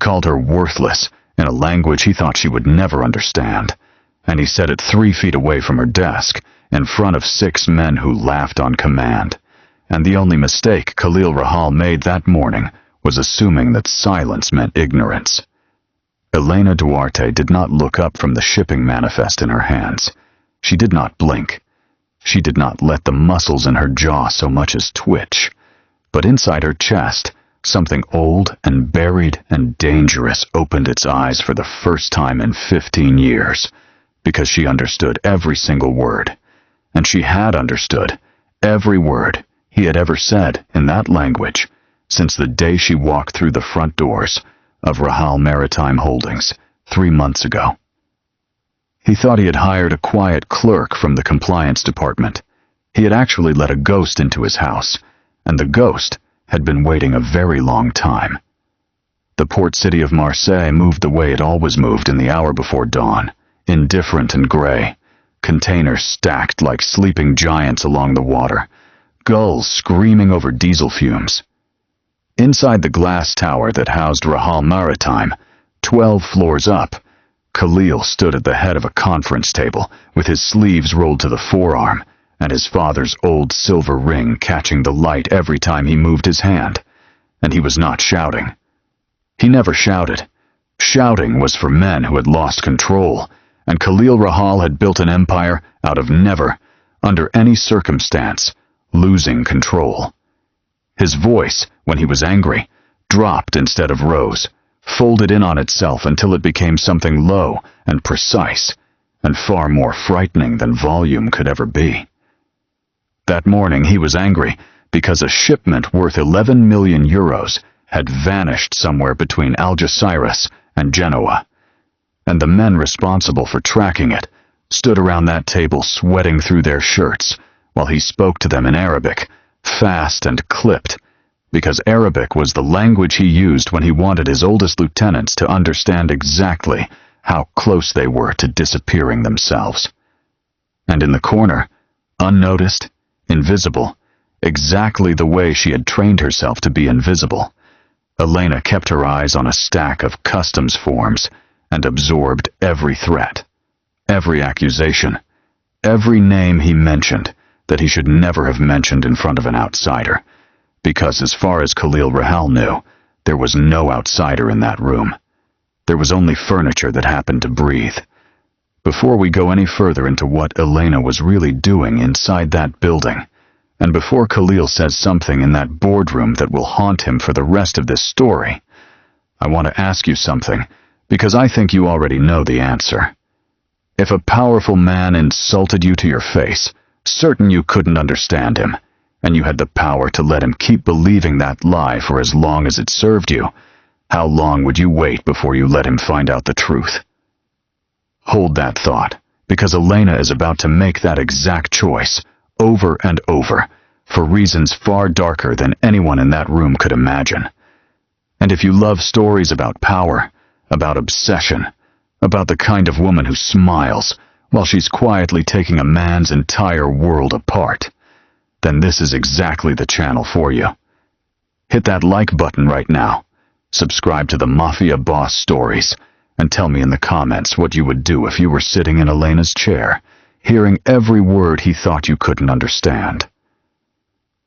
called her worthless in a language he thought she would never understand, and he said it 3 feet away from her desk, in front of 6 men who laughed on command. And the only mistake Khalil Rahal made that morning was assuming that silence meant ignorance. Elena Duarte did not look up from the shipping manifest in her hands. She did not blink. She did not let the muscles in her jaw so much as twitch. But inside her chest, something old and buried and dangerous opened its eyes for the first time in 15 years, because she understood every single word. And she had understood every word he had ever said in that language since the day she walked through the front doors of Rahal Maritime Holdings 3 months ago. He thought he had hired a quiet clerk from the compliance department. He had actually let a ghost into his house, and the ghost had been waiting a very long time. The port city of Marseille moved the way it always moved in the hour before dawn, indifferent and gray, containers stacked like sleeping giants along the water, gulls screaming over diesel fumes. Inside the glass tower that housed Rahal Maritime, 12 floors up, Khalil stood at the head of a conference table with his sleeves rolled to the forearm and his father's old silver ring catching the light every time he moved his hand. And he was not shouting. He never shouted. Shouting was for men who had lost control, and Khalil Rahal had built an empire out of never, under any circumstance, losing control. His voice, when he was angry, dropped instead of rose, folded in on itself until it became something low and precise, and far more frightening than volume could ever be. That morning he was angry because a shipment worth 11 million euros had vanished somewhere between Algeciras and Genoa, and the men responsible for tracking it stood around that table sweating through their shirts while he spoke to them in Arabic, fast and clipped, because Arabic was the language he used when he wanted his oldest lieutenants to understand exactly how close they were to disappearing themselves. And in the corner, unnoticed, invisible, exactly the way she had trained herself to be invisible, Elena kept her eyes on a stack of customs forms and absorbed every threat, every accusation, every name he mentioned that he should never have mentioned in front of an outsider, because as far as Khalil Rahal knew, there was no outsider in that room. There was only furniture that happened to breathe. Before we go any further into what Elena was really doing inside that building, and before Khalil says something in that boardroom that will haunt him for the rest of this story, I want to ask you something, because I think you already know the answer. If a powerful man insulted you to your face, certain you couldn't understand him, and you had the power to let him keep believing that lie for as long as it served you, how long would you wait before you let him find out the truth? Hold that thought, because Elena is about to make that exact choice, over and over, for reasons far darker than anyone in that room could imagine. And if you love stories about power, about obsession, about the kind of woman who smiles while she's quietly taking a man's entire world apart, then this is exactly the channel for you. Hit that like button right now, subscribe to the Mafia Boss Stories, and tell me in the comments what you would do if you were sitting in Elena's chair, hearing every word he thought you couldn't understand.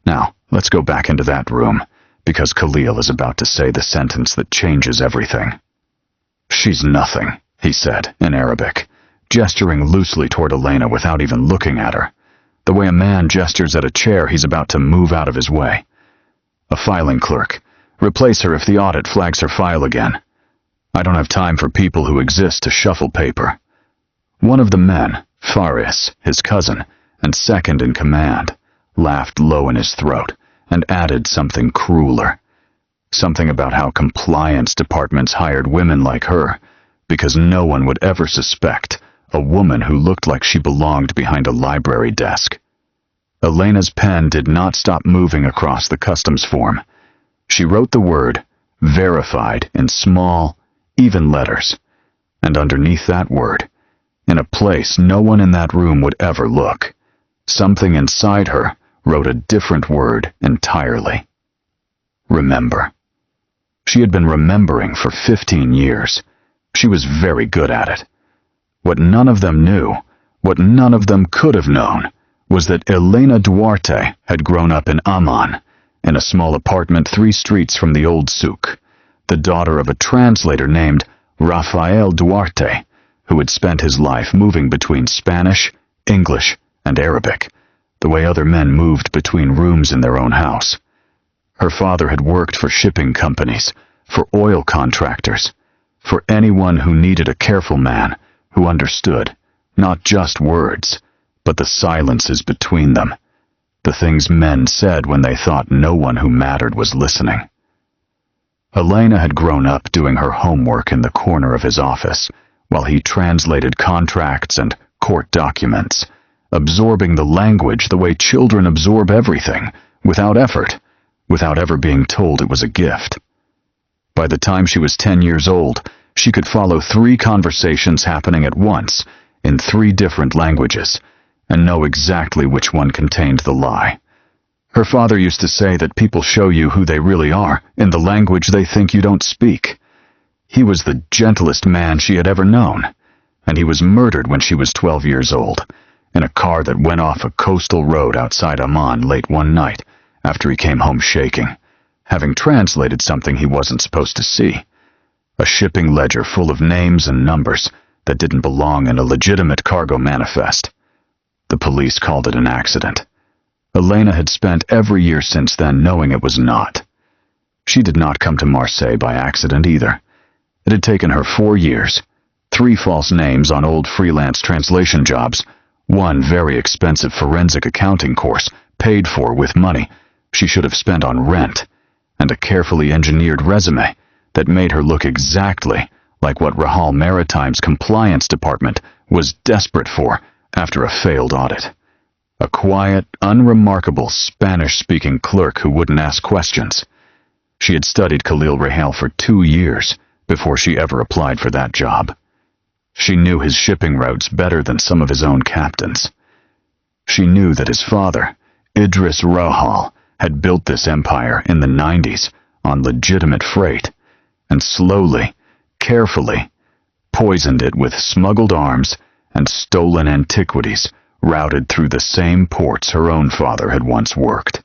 Now, let's go back into that room, because Khalil is about to say the sentence that changes everything. "She's nothing," he said in Arabic, gesturing loosely toward Elena without even looking at her, the way a man gestures at a chair he's about to move out of his way. "A filing clerk. Replace her if the audit flags her file again. I don't have time for people who exist to shuffle paper." One of the men, Faris, his cousin, and second in command, laughed low in his throat and added something crueler. Something about how compliance departments hired women like her, because no one would ever suspect a woman who looked like she belonged behind a library desk. Elena's pen did not stop moving across the customs form. She wrote the word verified in small, even letters, and underneath that word, in a place no one in that room would ever look, something inside her wrote a different word entirely. Remember. She had been remembering for 15 years. She was very good at it. What none of them knew, what none of them could have known, was that Elena Duarte had grown up in Amman, in a small apartment 3 streets from the old souk, the daughter of a translator named Khalil Duarte, who had spent his life moving between Spanish, English, and Arabic, the way other men moved between rooms in their own house. Her father had worked for shipping companies, for oil contractors, for anyone who needed a careful man who understood, not just words, but the silences between them, the things men said when they thought no one who mattered was listening. Elena had grown up doing her homework in the corner of his office, while he translated contracts and court documents, absorbing the language the way children absorb everything, without effort, without ever being told it was a gift. By the time she was 10 years old, she could follow 3 conversations happening at once, in 3 different languages, and know exactly which one contained the lie. Her father used to say that people show you who they really are in the language they think you don't speak. He was the gentlest man she had ever known, and he was murdered when she was 12 years old, in a car that went off a coastal road outside Amman late one night after he came home shaking, having translated something he wasn't supposed to see. A shipping ledger full of names and numbers that didn't belong in a legitimate cargo manifest. The police called it an accident. Elena had spent every year since then knowing it was not. She did not come to Marseille by accident either. It had taken her 4 years, 3 false names on old freelance translation jobs, 1 very expensive forensic accounting course paid for with money she should have spent on rent, and a carefully engineered resume that made her look exactly like what Rahal Maritime's compliance department was desperate for after a failed audit. A quiet, unremarkable Spanish-speaking clerk who wouldn't ask questions. She had studied Khalil Rahal for 2 years before she ever applied for that job. She knew his shipping routes better than some of his own captains. She knew that his father, Idris Rahal, had built this empire in the 90s on legitimate freight, and slowly, carefully, poisoned it with smuggled arms and stolen antiquities routed through the same ports her own father had once worked.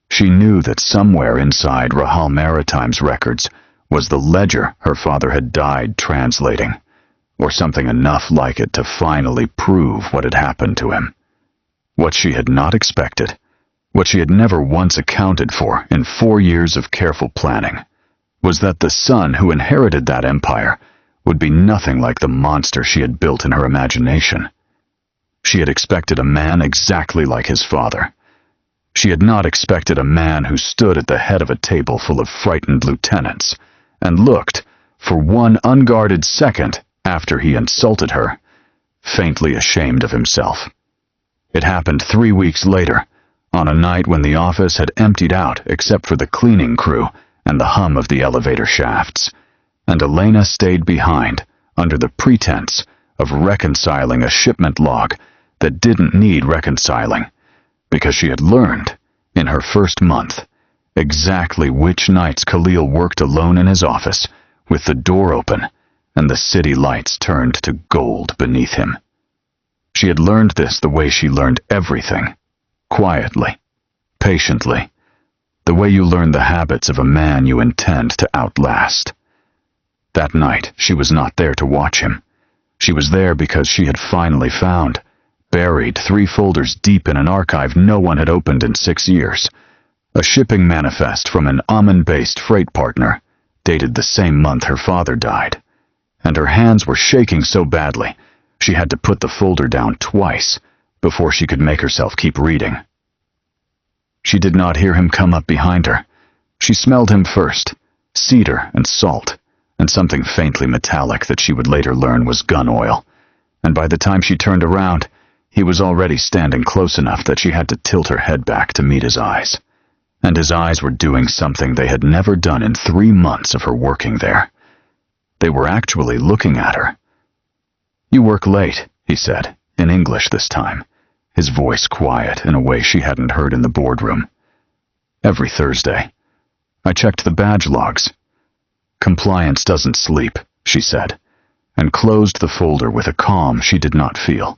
She knew that somewhere inside Rahal Maritime's records was the ledger her father had died translating, or something enough like it to finally prove what had happened to him. What she had not expected, what she had never once accounted for in 4 years of careful planning, was that the son who inherited that empire would be nothing like the monster she had built in her imagination. She had expected a man exactly like his father. She had not expected a man who stood at the head of a table full of frightened lieutenants and looked, for 1 unguarded second after he insulted her, faintly ashamed of himself. It happened 3 weeks later, on a night when the office had emptied out except for the cleaning crew and the hum of the elevator shafts, and Elena stayed behind under the pretense of reconciling a shipment log that didn't need reconciling, because she had learned, in her first month, exactly which nights Khalil worked alone in his office, with the door open and the city lights turned to gold beneath him. She had learned this the way she learned everything, quietly, patiently, the way you learn the habits of a man you intend to outlast. That night, she was not there to watch him. She was there because she had finally found, buried 3 folders deep in an archive no one had opened in 6 years, a shipping manifest from an Amman-based freight partner, dated the same month her father died, and her hands were shaking so badly she had to put the folder down twice before she could make herself keep reading. She did not hear him come up behind her. She smelled him first, cedar and salt, and something faintly metallic that she would later learn was gun oil, and by the time she turned around, he was already standing close enough that she had to tilt her head back to meet his eyes. And his eyes were doing something they had never done in 3 months of her working there. They were actually looking at her. "You work late," he said, in English this time, his voice quiet in a way she hadn't heard in the boardroom. "Every Thursday. I checked the badge logs. "Compliance doesn't sleep," she said, and closed the folder with a calm she did not feel,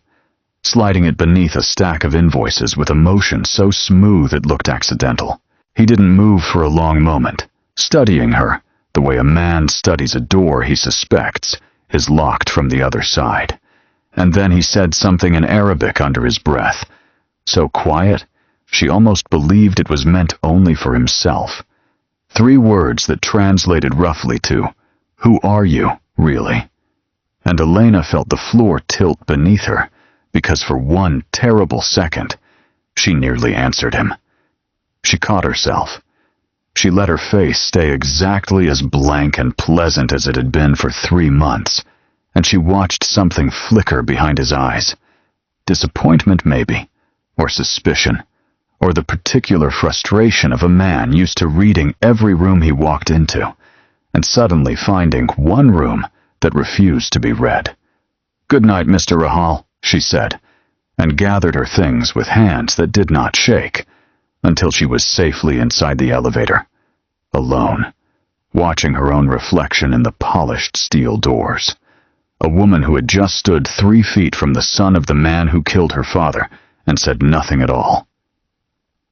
sliding it beneath a stack of invoices with a motion so smooth it looked accidental. He didn't move for a long moment, studying her the way a man studies a door he suspects is locked from the other side. And then he said something in Arabic under his breath, so quiet she almost believed it was meant only for himself. 3 words that translated roughly to, "Who are you, really?" And Elena felt the floor tilt beneath her, because for one terrible second, she nearly answered him. She caught herself. She let her face stay exactly as blank and pleasant as it had been for 3 months, and she watched something flicker behind his eyes. Disappointment, maybe, or suspicion, or the particular frustration of a man used to reading every room he walked into, and suddenly finding one room that refused to be read. "Good night, Mr. Rahal," she said, and gathered her things with hands that did not shake, until she was safely inside the elevator, alone, watching her own reflection in the polished steel doors. A woman who had just stood 3 feet from the son of the man who killed her father and said nothing at all.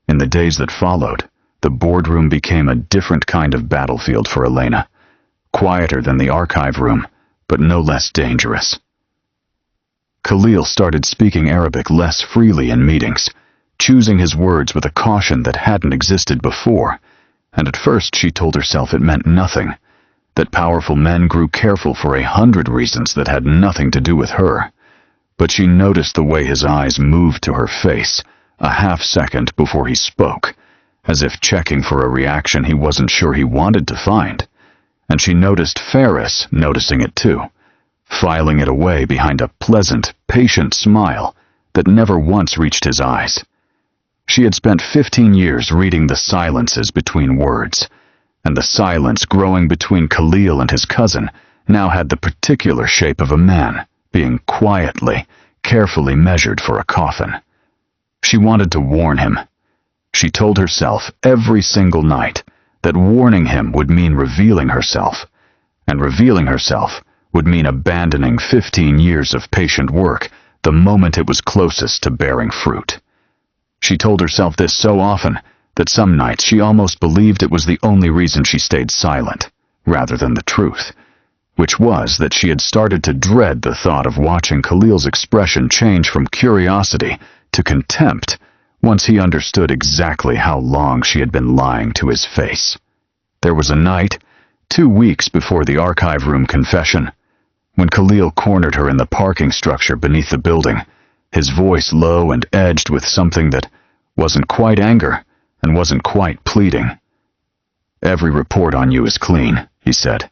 In the days that followed, the boardroom became a different kind of battlefield for Elena, quieter than the archive room, but no less dangerous. Khalil started speaking Arabic less freely in meetings, choosing his words with a caution that hadn't existed before, and at first she told herself it meant nothing, that powerful men grew careful for 100 reasons that had nothing to do with her. But she noticed the way his eyes moved to her face a half-second before he spoke, as if checking for a reaction he wasn't sure he wanted to find. And she noticed Ferris noticing it too, filing it away behind a pleasant, patient smile that never once reached his eyes. She had spent 15 years reading the silences between words, and the silence growing between Khalil and his cousin now had the particular shape of a man being quietly, carefully measured for a coffin. She wanted to warn him. She told herself every single night that warning him would mean revealing herself, and revealing herself would mean abandoning 15 years of patient work the moment it was closest to bearing fruit. She told herself this so often that some nights she almost believed it was the only reason she stayed silent, rather than the truth, which was that she had started to dread the thought of watching Khalil's expression change from curiosity to contempt once he understood exactly how long she had been lying to his face. There was a night, 2 weeks before the archive room confession, when Khalil cornered her in the parking structure beneath the building, his voice low and edged with something that wasn't quite anger and wasn't quite pleading. "Every report on you is clean," he said.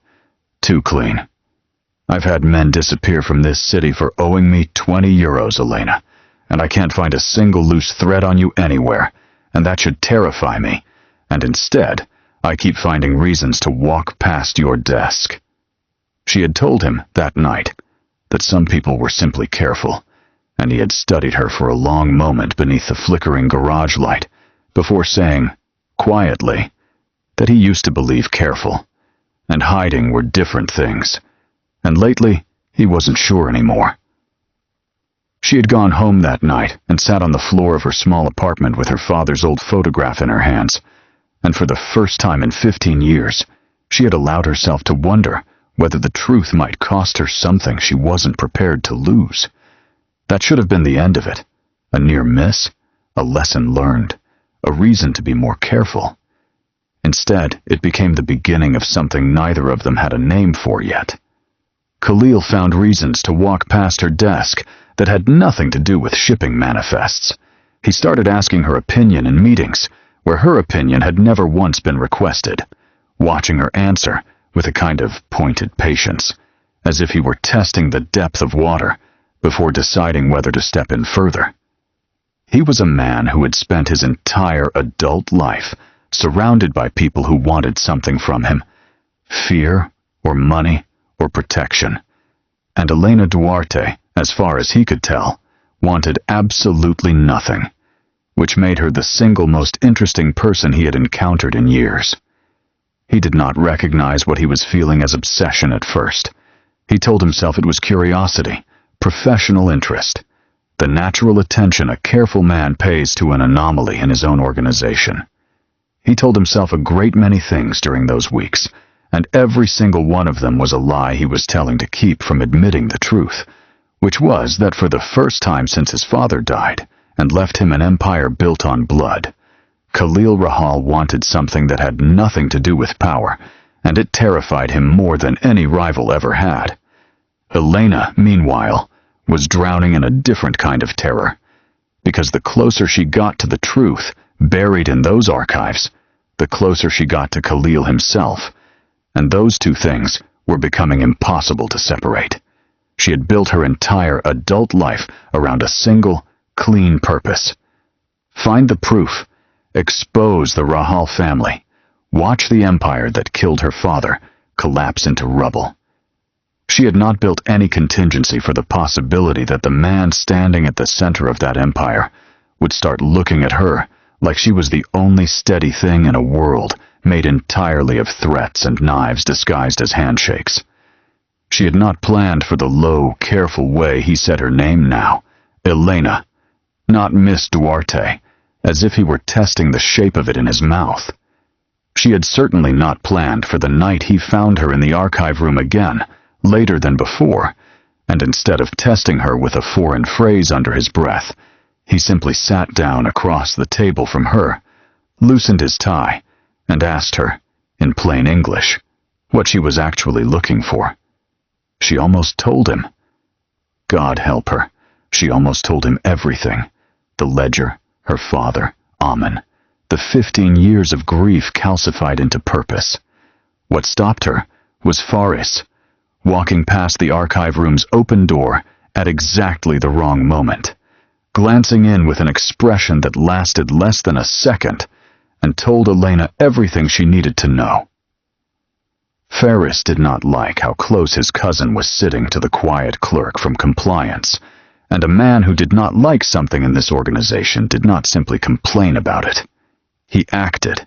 "Too clean. I've had men disappear from this city for owing me 20 euros, Elena, and I can't find a single loose thread on you anywhere, and that should terrify me, and instead, I keep finding reasons to walk past your desk." She had told him that night that some people were simply careful, and he had studied her for a long moment beneath the flickering garage light before saying, quietly, that he used to believe careful and hiding were different things, and lately he wasn't sure anymore. She had gone home that night and sat on the floor of her small apartment with her father's old photograph in her hands, and for the first time in 15 years, she had allowed herself to wonder whether the truth might cost her something she wasn't prepared to lose. That should have been the end of it, a near miss, a lesson learned, a reason to be more careful. Instead, it became the beginning of something neither of them had a name for yet. Khalil found reasons to walk past her desk that had nothing to do with shipping manifests. He started asking her opinion in meetings where her opinion had never once been requested, watching her answer with a kind of pointed patience, as if he were testing the depth of water before deciding whether to step in further. He was a man who had spent his entire adult life surrounded by people who wanted something from him, fear or money or protection, and Elena Duarte, as far as he could tell, wanted absolutely nothing, which made her the single most interesting person he had encountered in years. He did not recognize what he was feeling as obsession at first. He told himself it was curiosity, professional interest, the natural attention a careful man pays to an anomaly in his own organization. He told himself a great many things during those weeks, and every single one of them was a lie he was telling to keep from admitting the truth, which was that for the first time since his father died and left him an empire built on blood, Khalil Rahal wanted something that had nothing to do with power, and it terrified him more than any rival ever had. Elena, meanwhile, was drowning in a different kind of terror, because the closer she got to the truth buried in those archives, the closer she got to Khalil himself, and those two things were becoming impossible to separate. She had built her entire adult life around a single, clean purpose. Find the proof, expose the Rahal family, watch the empire that killed her father collapse into rubble. She had not built any contingency for the possibility that the man standing at the center of that empire would start looking at her like she was the only steady thing in a world made entirely of threats and knives disguised as handshakes. She had not planned for the low, careful way he said her name now, Elena, not Miss Duarte, as if he were testing the shape of it in his mouth. She had certainly not planned for the night he found her in the archive room again, later than before, and instead of testing her with a foreign phrase under his breath, he simply sat down across the table from her, loosened his tie, and asked her, in plain English, what she was actually looking for. She almost told him. God help her, she almost told him everything. The ledger, her father, Amen, the 15 years of grief calcified into purpose. What stopped her was Faris, walking past the archive room's open door at exactly the wrong moment, glancing in with an expression that lasted less than a second, and told Elena everything she needed to know. Faris did not like how close his cousin was sitting to the quiet clerk from compliance, and a man who did not like something in this organization did not simply complain about it. He acted.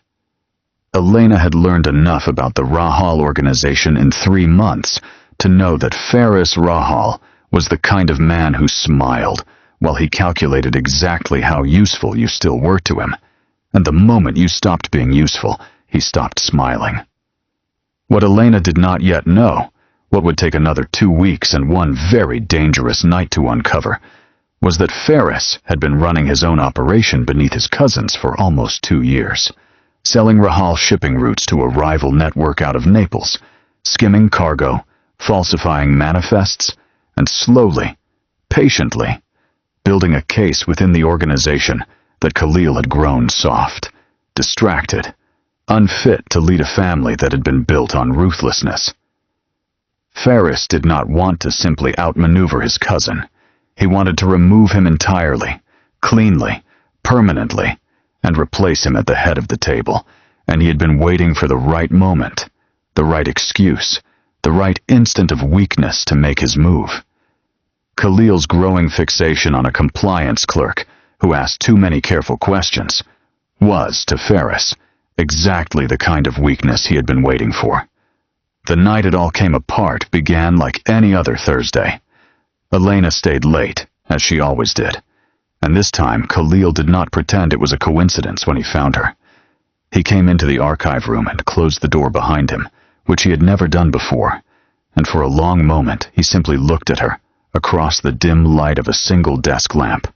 Elena had learned enough about the Rahal organization in 3 months to know that Faris Rahal was the kind of man who smiled while he calculated exactly how useful you still were to him, and the moment you stopped being useful, he stopped smiling. What Elena did not yet know, what would take another 2 weeks and one very dangerous night to uncover, was that Faris had been running his own operation beneath his cousin's for almost 2 years, selling Rahal shipping routes to a rival network out of Naples, skimming cargo, falsifying manifests, and slowly, patiently, building a case within the organization that Khalil had grown soft, distracted, unfit to lead a family that had been built on ruthlessness. Faris did not want to simply outmaneuver his cousin. He wanted to remove him entirely, cleanly, permanently, and replace him at the head of the table, and he had been waiting for the right moment, the right excuse, the right instant of weakness to make his move. Khalil's growing fixation on a compliance clerk who asked too many careful questions was, to Faris, exactly the kind of weakness he had been waiting for. The night it all came apart began like any other Thursday. Elena stayed late, as she always did, and this time Khalil did not pretend it was a coincidence when he found her. He came into the archive room and closed the door behind him, which he had never done before, and for a long moment he simply looked at her, across the dim light of a single desk lamp,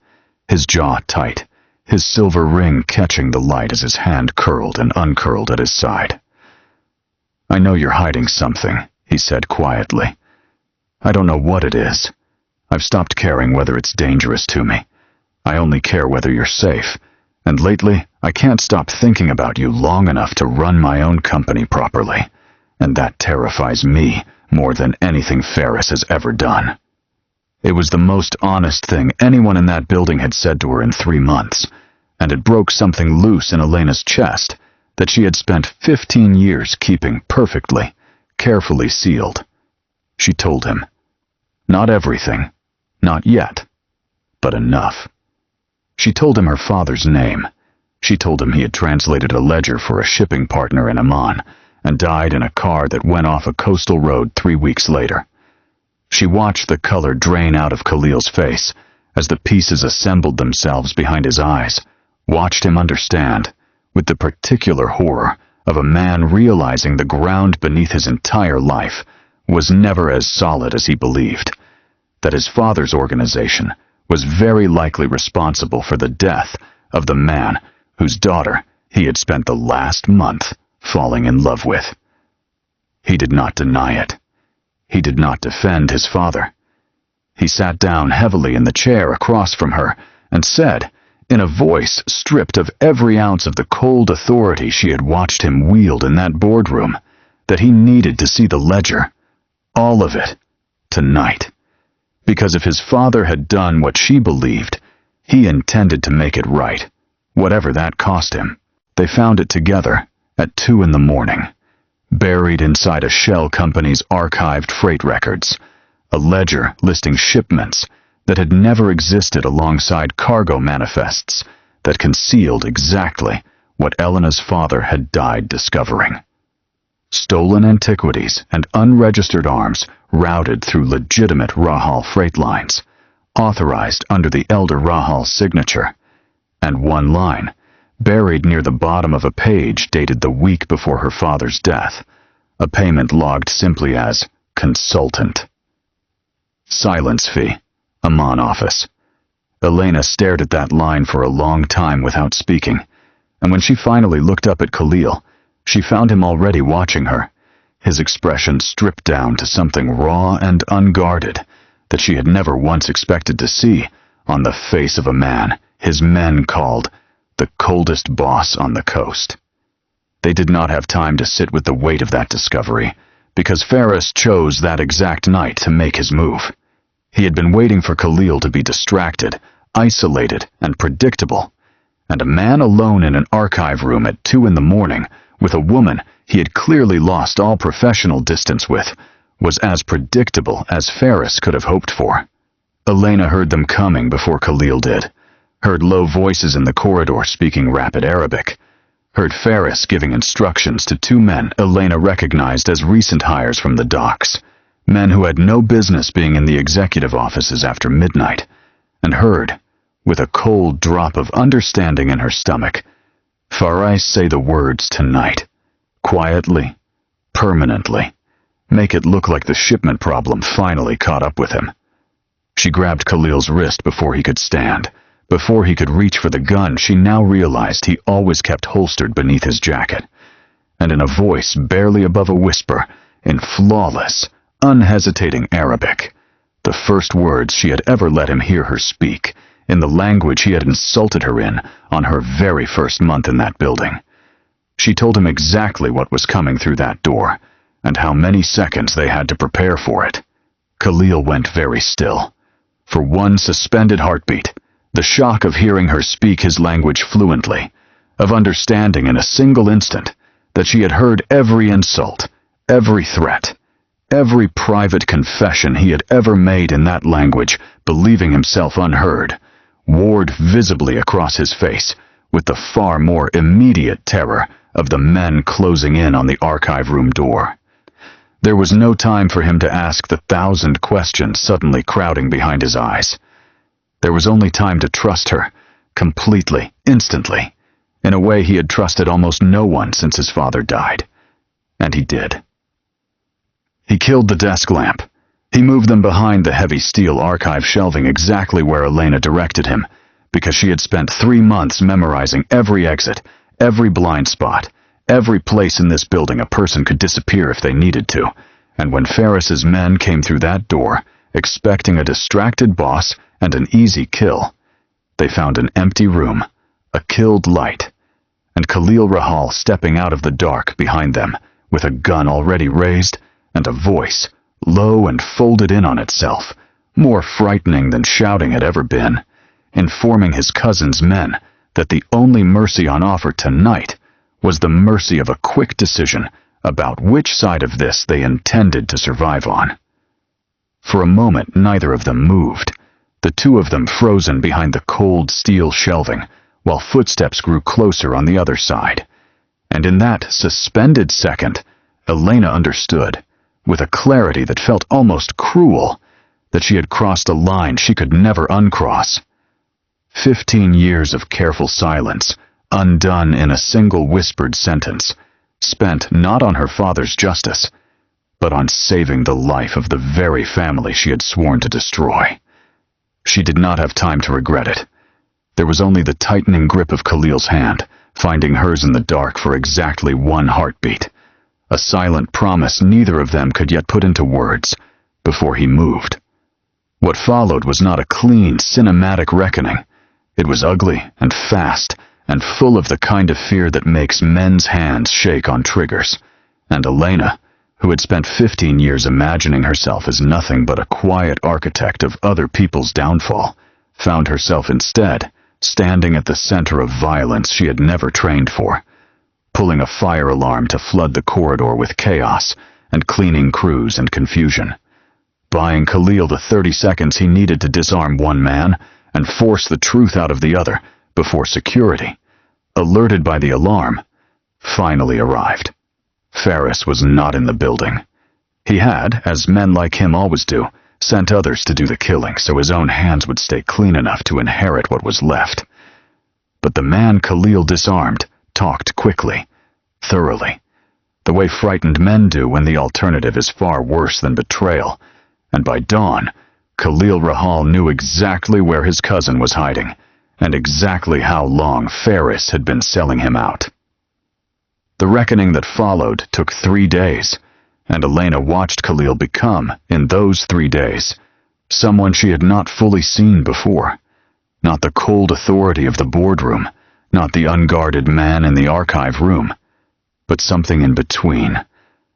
his jaw tight, his silver ring catching the light as his hand curled and uncurled at his side. "I know you're hiding something," he said quietly. "I don't know what it is. I've stopped caring whether it's dangerous to me. I only care whether you're safe, and lately I can't stop thinking about you long enough to run my own company properly, and that terrifies me more than anything Faris has ever done." It was the most honest thing anyone in that building had said to her in 3 months, and it broke something loose in Elena's chest that she had spent 15 years keeping perfectly, carefully sealed. She told him. Not everything, not yet, but enough. She told him her father's name. She told him he had translated a ledger for a shipping partner in Amman, and died in a car that went off a coastal road 3 weeks later. She watched the color drain out of Khalil's face as the pieces assembled themselves behind his eyes, watched him understand, with the particular horror of a man realizing the ground beneath his entire life was never as solid as he believed, that his father's organization was very likely responsible for the death of the man whose daughter he had spent the last month falling in love with. He did not deny it. He did not defend his father. He sat down heavily in the chair across from her and said, in a voice stripped of every ounce of the cold authority she had watched him wield in that boardroom, that he needed to see the ledger, all of it, tonight. Because if his father had done what she believed, he intended to make it right, whatever that cost him. They found it together at 2 a.m, buried inside a shell company's archived freight records, a ledger listing shipments that had never existed alongside cargo manifests that concealed exactly what Elena's father had died discovering. Stolen antiquities and unregistered arms routed through legitimate Rahal freight lines, authorized under the elder Rahal's signature, and one line, buried near the bottom of a page dated the week before her father's death, a payment logged simply as consultant. Silence fee, Amman office. Elena stared at that line for a long time without speaking, and when she finally looked up at Khalil, she found him already watching her, his expression stripped down to something raw and unguarded that she had never once expected to see on the face of a man his men called the coldest boss on the coast. They did not have time to sit with the weight of that discovery, because Ferris chose that exact night to make his move. He had been waiting for Khalil to be distracted, isolated, and predictable, and a man alone in an archive room at 2 a.m. with a woman he had clearly lost all professional distance with was as predictable as Ferris could have hoped for. Elena heard them coming before Khalil did, heard low voices in the corridor speaking rapid Arabic, heard Ferris giving instructions to 2 men Elena recognized as recent hires from the docks, men who had no business being in the executive offices after midnight, and heard, with a cold drop of understanding in her stomach, Farais say the words tonight, quietly, permanently, make it look like the shipment problem finally caught up with him. She grabbed Khalil's wrist before he could stand. Before he could reach for the gun she now realized he always kept holstered beneath his jacket, and in a voice barely above a whisper, in flawless, unhesitating Arabic, the first words she had ever let him hear her speak, in the language he had insulted her in on her very first month in that building. She told him exactly what was coming through that door, and how many seconds they had to prepare for it. Khalil went very still. For one suspended heartbeat, the shock of hearing her speak his language fluently, of understanding in a single instant that she had heard every insult, every threat, every private confession he had ever made in that language, believing himself unheard, warred visibly across his face with the far more immediate terror of the men closing in on the archive room door. There was no time for him to ask the 1,000 questions suddenly crowding behind his eyes. There was only time to trust her, completely, instantly, in a way he had trusted almost no one since his father died. And he did. He killed the desk lamp. He moved them behind the heavy steel archive shelving exactly where Elena directed him, because she had spent 3 months memorizing every exit, every blind spot, every place in this building a person could disappear if they needed to, and when Ferris's men came through that door, expecting a distracted boss and an easy kill, they found an empty room, a killed light, and Khalil Rahal stepping out of the dark behind them, with a gun already raised, and a voice, low and folded in on itself, more frightening than shouting had ever been, informing his cousin's men that the only mercy on offer tonight was the mercy of a quick decision about which side of this they intended to survive on. For a moment neither of them moved, the 2 of them frozen behind the cold steel shelving, while footsteps grew closer on the other side. And in that suspended second, Elena understood, with a clarity that felt almost cruel, that she had crossed a line she could never uncross. 15 years of careful silence, undone in a single whispered sentence, spent not on her father's justice, but on saving the life of the very family she had sworn to destroy. She did not have time to regret it. There was only the tightening grip of Khalil's hand, finding hers in the dark for exactly one heartbeat, a silent promise neither of them could yet put into words, before he moved. What followed was not a clean, cinematic reckoning. It was ugly and fast, and full of the kind of fear that makes men's hands shake on triggers. And Elena, who had spent 15 years imagining herself as nothing but a quiet architect of other people's downfall, found herself instead standing at the center of violence she had never trained for, pulling a fire alarm to flood the corridor with chaos and cleaning crews and confusion, buying Khalil the 30 seconds he needed to disarm one man and force the truth out of the other before security, alerted by the alarm, finally arrived. Ferris was not in the building. He had, as men like him always do, sent others to do the killing so his own hands would stay clean enough to inherit what was left. But the man Khalil disarmed talked quickly, thoroughly, the way frightened men do when the alternative is far worse than betrayal, and by dawn, Khalil Rahal knew exactly where his cousin was hiding, and exactly how long Ferris had been selling him out. The reckoning that followed took 3 days, and Elena watched Khalil become, in those 3 days, someone she had not fully seen before. Not the cold authority of the boardroom, not the unguarded man in the archive room, but something in between.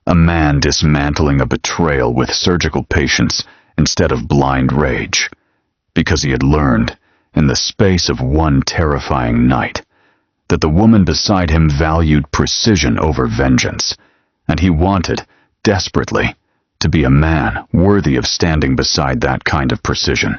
A man dismantling a betrayal with surgical patience instead of blind rage, because he had learned, in the space of one terrifying night, that the woman beside him valued precision over vengeance, and he wanted, desperately, to be a man worthy of standing beside that kind of precision.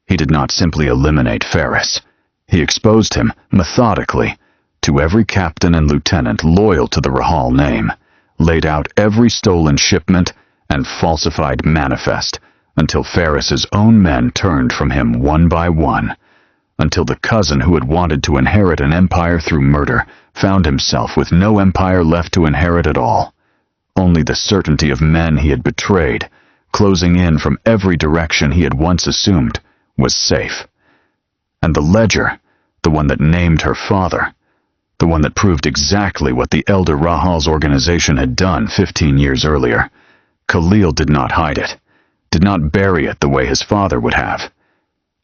He did not simply eliminate Ferris. He exposed him, methodically, to every captain and lieutenant loyal to the Rahal name, laid out every stolen shipment and falsified manifest, until Ferris's own men turned from him one by one, until the cousin who had wanted to inherit an empire through murder found himself with no empire left to inherit at all. Only the certainty of men he had betrayed, closing in from every direction he had once assumed, was safe. And the ledger, the one that named her father, the one that proved exactly what the elder Rahal's organization had done 15 years earlier, Khalil did not hide it, did not bury it the way his father would have.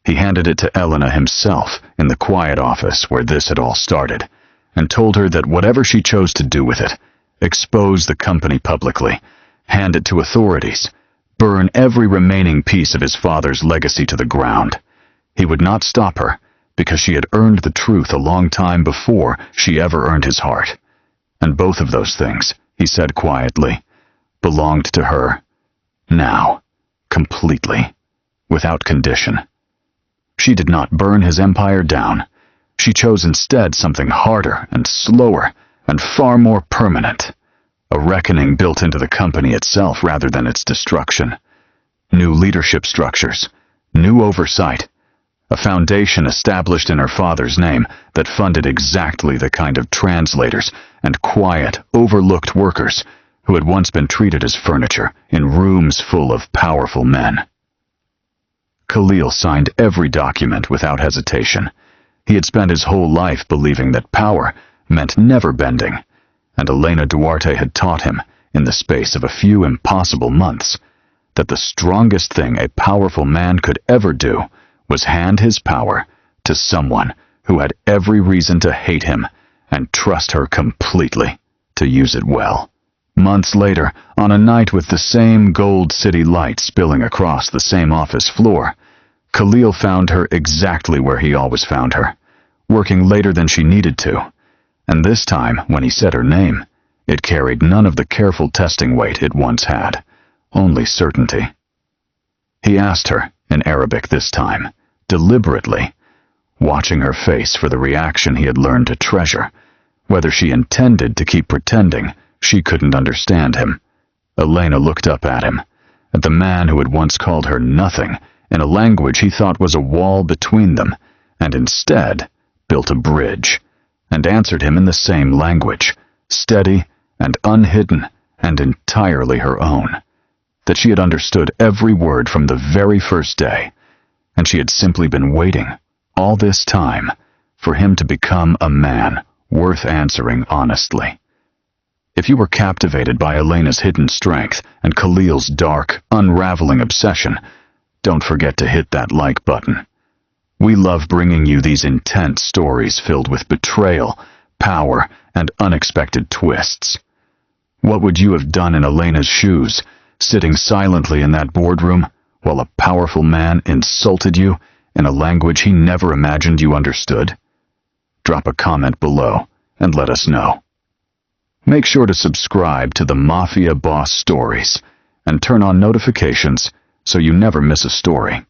He handed it to Elena himself in the quiet office where this had all started, and told her that whatever she chose to do with it, expose the company publicly, hand it to authorities, burn every remaining piece of his father's legacy to the ground. He would not stop her, because she had earned the truth a long time before she ever earned his heart. And both of those things, he said quietly, belonged to her, now, completely, without condition. She did not burn his empire down. She chose instead something harder and slower and far more permanent, a reckoning built into the company itself rather than its destruction. New leadership structures, new oversight, a foundation established in her father's name that funded exactly the kind of translators and quiet, overlooked workers who had once been treated as furniture in rooms full of powerful men. Khalil signed every document without hesitation. He had spent his whole life believing that power meant never bending, and Elena Duarte had taught him, in the space of a few impossible months, that the strongest thing a powerful man could ever do was hand his power to someone who had every reason to hate him and trust her completely to use it well. Months later, on a night with the same gold city light spilling across the same office floor, Khalil found her exactly where he always found her, working later than she needed to, and this time, when he said her name, it carried none of the careful testing weight it once had, only certainty. He asked her, in Arabic this time, deliberately, watching her face for the reaction he had learned to treasure, whether she intended to keep pretending She couldn't understand him. Elena looked up at him, at the man who had once called her nothing in a language he thought was a wall between them, and instead built a bridge, and answered him in the same language, steady and unhidden and entirely her own, that she had understood every word from the very first day, and she had simply been waiting, all this time, for him to become a man worth answering honestly. If you were captivated by Elena's hidden strength and Khalil's dark, unraveling obsession, don't forget to hit that like button. We love bringing you these intense stories filled with betrayal, power, and unexpected twists. What would you have done in Elena's shoes, sitting silently in that boardroom while a powerful man insulted you in a language he never imagined you understood? Drop a comment below and let us know. Make sure to subscribe to the Mafia Boss Stories and turn on notifications so you never miss a story.